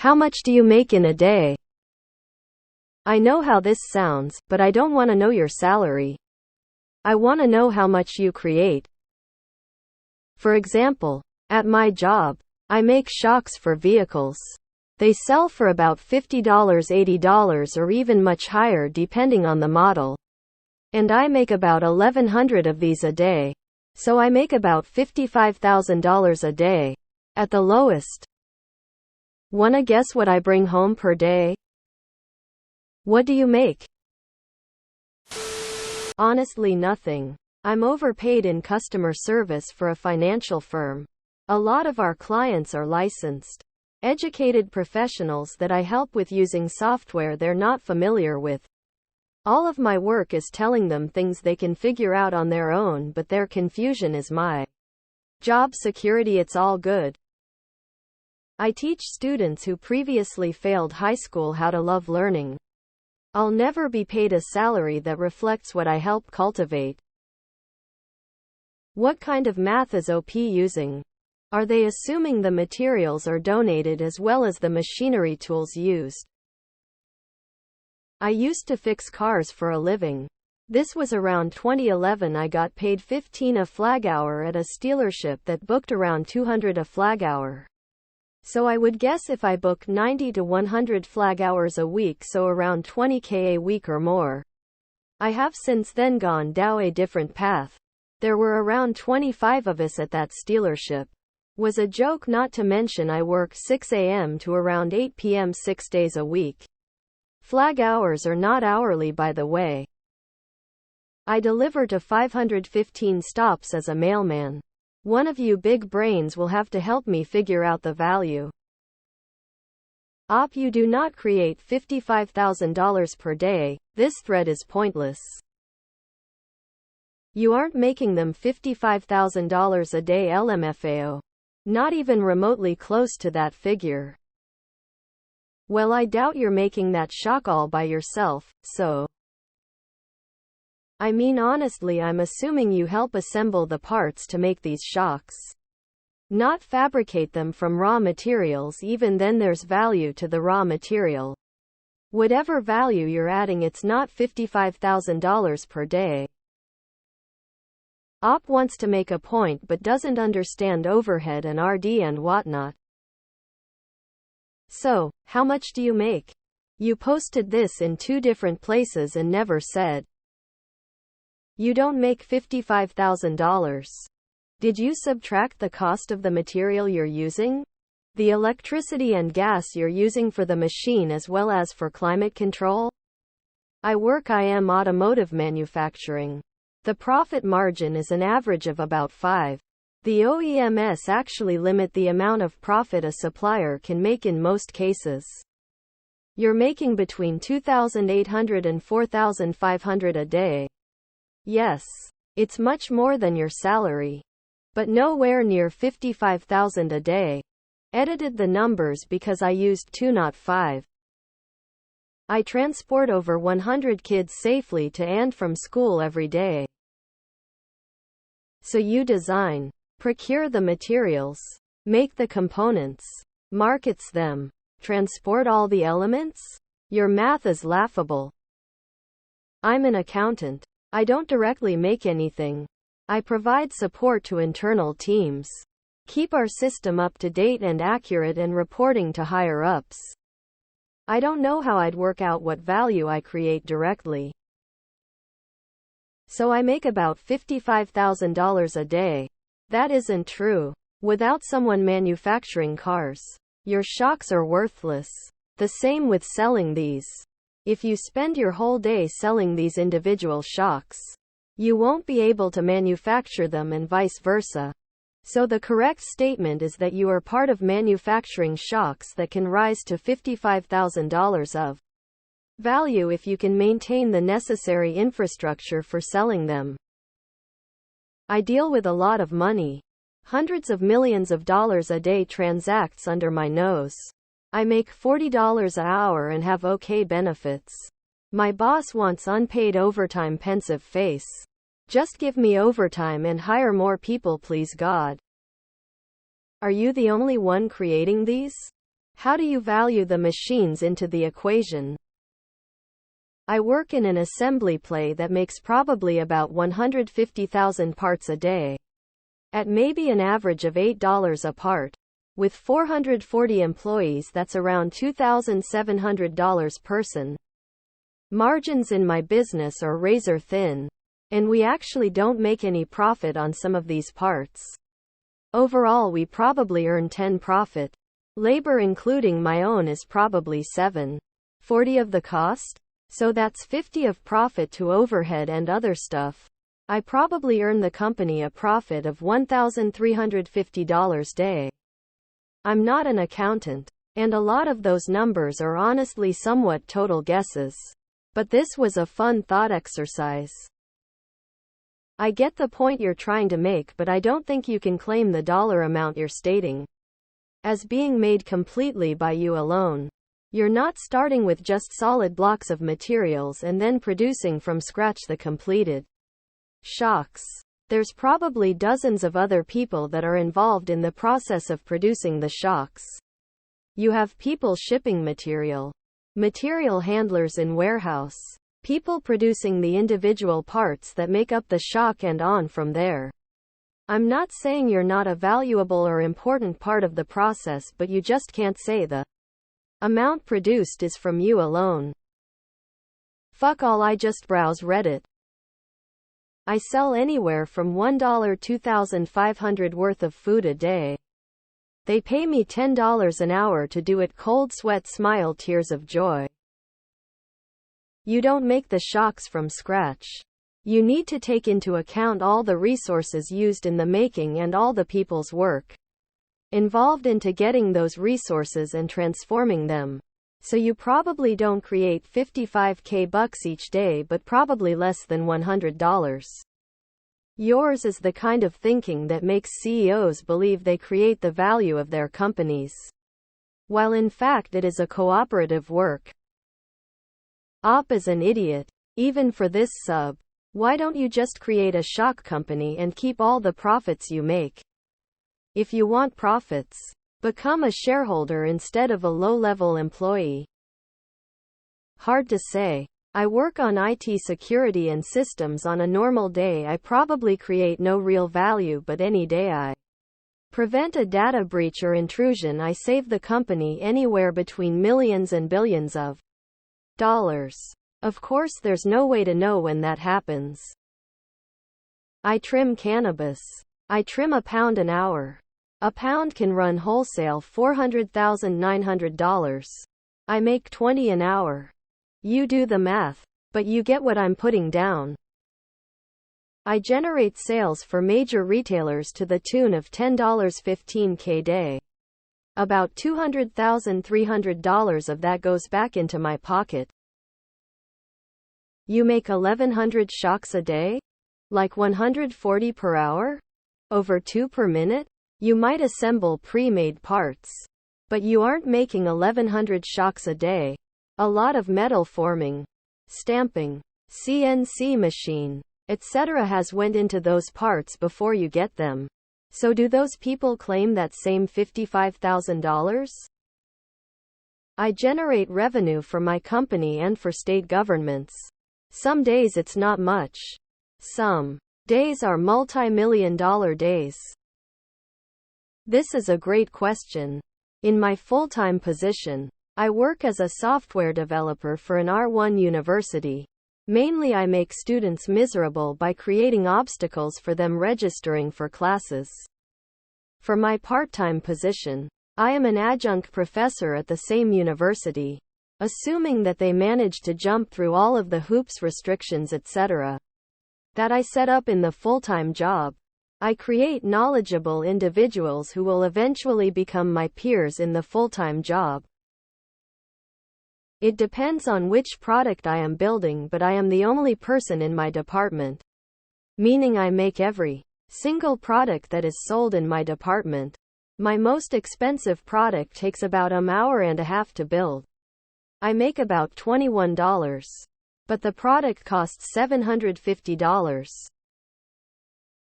How much do you make in a day? I know how this sounds, but I don't want to know your salary. I want to know how much you create. For example, at my job, I make shocks for vehicles. They sell for about $50, $80, or even much higher depending on the model. And I make about 1,100 of these a day. So I make about $55,000 a day. At the lowest. Wanna guess what I bring home per day? What do you make? Honestly, nothing. I'm overpaid in customer service for a financial firm. A lot of our clients are licensed, educated professionals that I help with using software they're not familiar with. All of my work is telling them things they can figure out on their own, but their confusion is my job security. It's all good. I teach students who previously failed high school how to love learning. I'll never be paid a salary that reflects what I help cultivate. What kind of math is OP using? Are they assuming the materials are donated as well as the machinery tools used? I used to fix cars for a living. This was around 2011. I got paid $15 a flag hour at a dealership that booked around 200 a flag hour. So I would guess if I book 90 to 100 flag hours a week, so around 20K a week or more. I have since then gone down a different path. There were around 25 of us at that dealership. Was a joke, not to mention I work 6 a.m. to around 8 p.m. 6 days a week. Flag hours are not hourly, by the way. I deliver to 515 stops as a mailman. One of you big brains will have to help me figure out the value. You do not create $55,000 per day. This thread is pointless. You aren't making them $55,000 a day LMFAO. Not even remotely close to that figure. Well, I doubt you're making that shock all by yourself, so. I mean, honestly, I'm assuming you help assemble the parts to make these shocks. Not fabricate them from raw materials. Even then, there's value to the raw material. Whatever value you're adding, it's not $55,000 per day. OP wants to make a point but doesn't understand overhead and RD and whatnot. So, how much do you make? You posted this in 2 different places and never said. You don't make $55,000. Did you subtract the cost of the material you're using? The electricity and gas you're using for the machine as well as for climate control? I am automotive manufacturing. The profit margin is an average of about 5. The OEMs actually limit the amount of profit a supplier can make in most cases. You're making between $2,800 and $4,500 a day. Yes, it's much more than your salary. But nowhere near $55,000 a day. Edited the numbers because I used 2 not 5. I transport over 100 kids safely to and from school every day. So you design, procure the materials, make the components, markets them, transport all the elements? Your math is laughable. I'm an accountant. I don't directly make anything. I provide support to internal teams. Keep our system up to date and accurate and reporting to higher ups. I don't know how I'd work out what value I create directly. So I make about $55,000 a day. That isn't true. Without someone manufacturing cars, your shocks are worthless. The same with selling these. If you spend your whole day selling these individual shocks, you won't be able to manufacture them and vice versa. So the correct statement is that you are part of manufacturing shocks that can rise to $55,000 of value if you can maintain the necessary infrastructure for selling them. I deal with a lot of money. Hundreds of millions of dollars a day transacts under my nose. I make $40 an hour and have okay benefits. My boss wants unpaid overtime, pensive face. Just give me overtime and hire more people, please God. Are you the only one creating these? How do you value the machines into the equation? I work in an assembly play that makes probably about 150,000 parts a day, at maybe an average of $8 a part. With 440 employees, that's around $2,700 person. Margins in my business are razor thin, and we actually don't make any profit on some of these parts. Overall, we probably earn 10 profit. Labor including my own is probably 740 of the cost, so that's 50 of profit to overhead and other stuff. I probably earn the company a profit of $1,350 day. I'm not an accountant, and a lot of those numbers are honestly somewhat total guesses. But this was a fun thought exercise. I get the point you're trying to make, but I don't think you can claim the dollar amount you're stating as being made completely by you alone. You're not starting with just solid blocks of materials and then producing from scratch the completed shocks. There's probably dozens of other people that are involved in the process of producing the shocks. You have people shipping material, material handlers in warehouse, people producing the individual parts that make up the shock, and on from there. I'm not saying you're not a valuable or important part of the process, but you just can't say the amount produced is from you alone. Fuck all, I just browse Reddit. I sell anywhere from $1 to $2,500 worth of food a day. They pay me $10 an hour to do it. Cold sweat, smile, tears of joy. You don't make the shocks from scratch. You need to take into account all the resources used in the making and all the people's work involved into getting those resources and transforming them. So you probably don't create $55K each day, but probably less than $100. Yours is the kind of thinking that makes CEOs believe they create the value of their companies, while in fact it is a cooperative work. Op is an idiot. Even for this sub. Why don't you just create a shock company and keep all the profits you make? If you want profits, become a shareholder instead of a low-level employee. Hard to say. I work on IT security and systems. On a normal day I probably create no real value, but any day I prevent a data breach or intrusion, I save the company anywhere between millions and billions of dollars. Of course, there's no way to know when that happens. I trim cannabis. I trim a pound an hour. A pound can run wholesale $400,900. I make 20 an hour. You do the math, but you get what I'm putting down. I generate sales for major retailers to the tune of $10.15K day. About $200,300 of that goes back into my pocket. You make 1,100 shocks a day? Like 140 per hour? Over 2 per minute? You might assemble pre-made parts, but you aren't making 1,100 shocks a day. A lot of metal forming, stamping, CNC machine, etc. has went into those parts before you get them. So do those people claim that same $55,000? I generate revenue for my company and for state governments. Some days it's not much. Some days are multi-million-dollar days. This is a great question. In my full-time position, I work as a software developer for an R1 university. Mainly I make students miserable by creating obstacles for them registering for classes. For my part-time position, I am an adjunct professor at the same university. Assuming that they manage to jump through all of the hoops, restrictions, etc. that I set up in the full-time job, I create knowledgeable individuals who will eventually become my peers in the full-time job. It depends on which product I am building, but I am the only person in my department. Meaning I make every single product that is sold in my department. My most expensive product takes about an hour and a half to build. I make about $21. But the product costs $750.